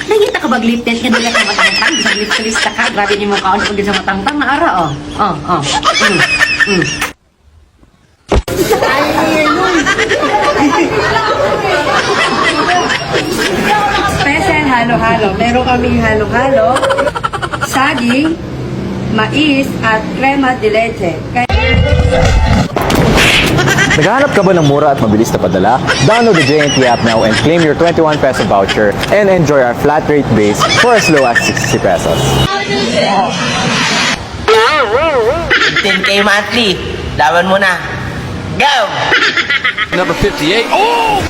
Nangita ka baglipten ka nila ka matangtang, sa lipsalista ka, grabe niyo mo kaon pag sa matangtang na ara, oh. Special halo-halo. Meron kaming halo-halo, saging, mais, at crema de leche. Naghahanap ka ba ng mura at mabilis na padala? Download the JNT app now and claim your 21 peso voucher and enjoy our flat rate base for as low as 60 pesos. 10K monthly. Laban mo na. Go! Number 58. Oh!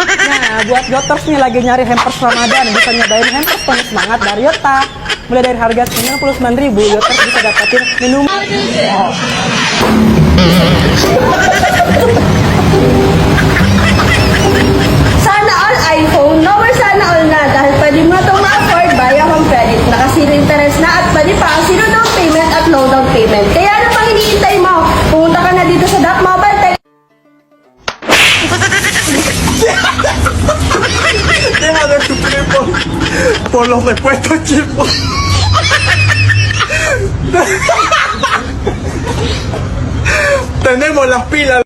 Nah, buat joters nih lagi nyari hampers Ramadan, bisa nyobain hampers penuh semangat dari Yota. Mulai dari harga 99.000, joters bisa dapetin minuman. Sana all iPhone, no more sana all na dahil pwede mo itong ma-afford via home credit. Naka-zero interest na at pwede pa ang zero down payment at no down payment. Kaya ano pang hinihintay mo? Pumunta ka na dito sa Dap Mobile Tech. Deja de tu tiempo por los repuestos chicos. Tenemos las pilas.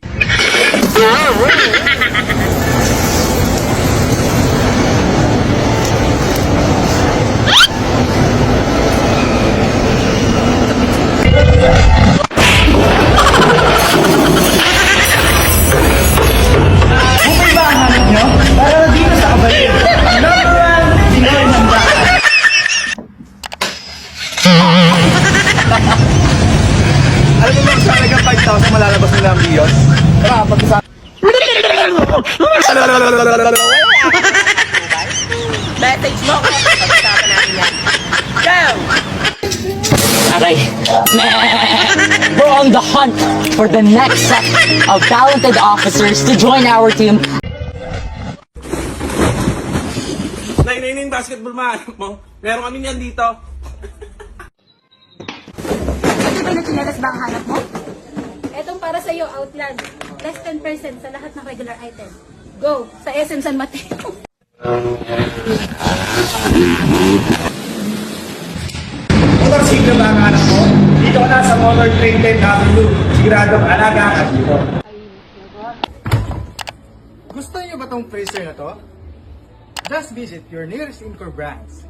Alam mo ba sa halagang 5,000 malalabas nila ang Vios? Tara, pag-usapan. Message mo. Pag-usapan natin yan. Go! Aray, we're on the hunt for the next set of talented officers to join our team. Nainin basketball mahanap mo. Meron kami niyan dito. Ito ba na chinelas ba ang hanap mo? Etong para sa'yo, Outland. Less 10% sa lahat ng regular item. Go! Sa SM San Mateo. Motor sigla ba ang hanap mo? Dito ka na sa Motor Trade 10 Avenue. Siguradong alaga ka dito. Gusto niyo ba tong freezer na to? Just visit your nearest Incor branch.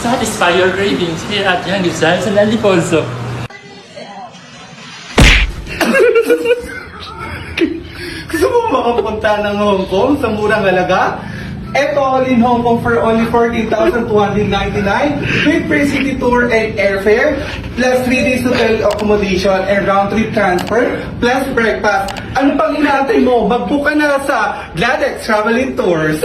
Satisfy your cravings here at Young Rizal sa Laliponso. Gusto mo makapunta ng Hong Kong sa murang halaga? Eto all in Hong Kong for only 14,299 with free city tour and airfare plus 3 days hotel accommodation and round trip transfer plus breakfast. Ano pang inaantay mo? Mag-book ka na sa Gladex Traveling Tours.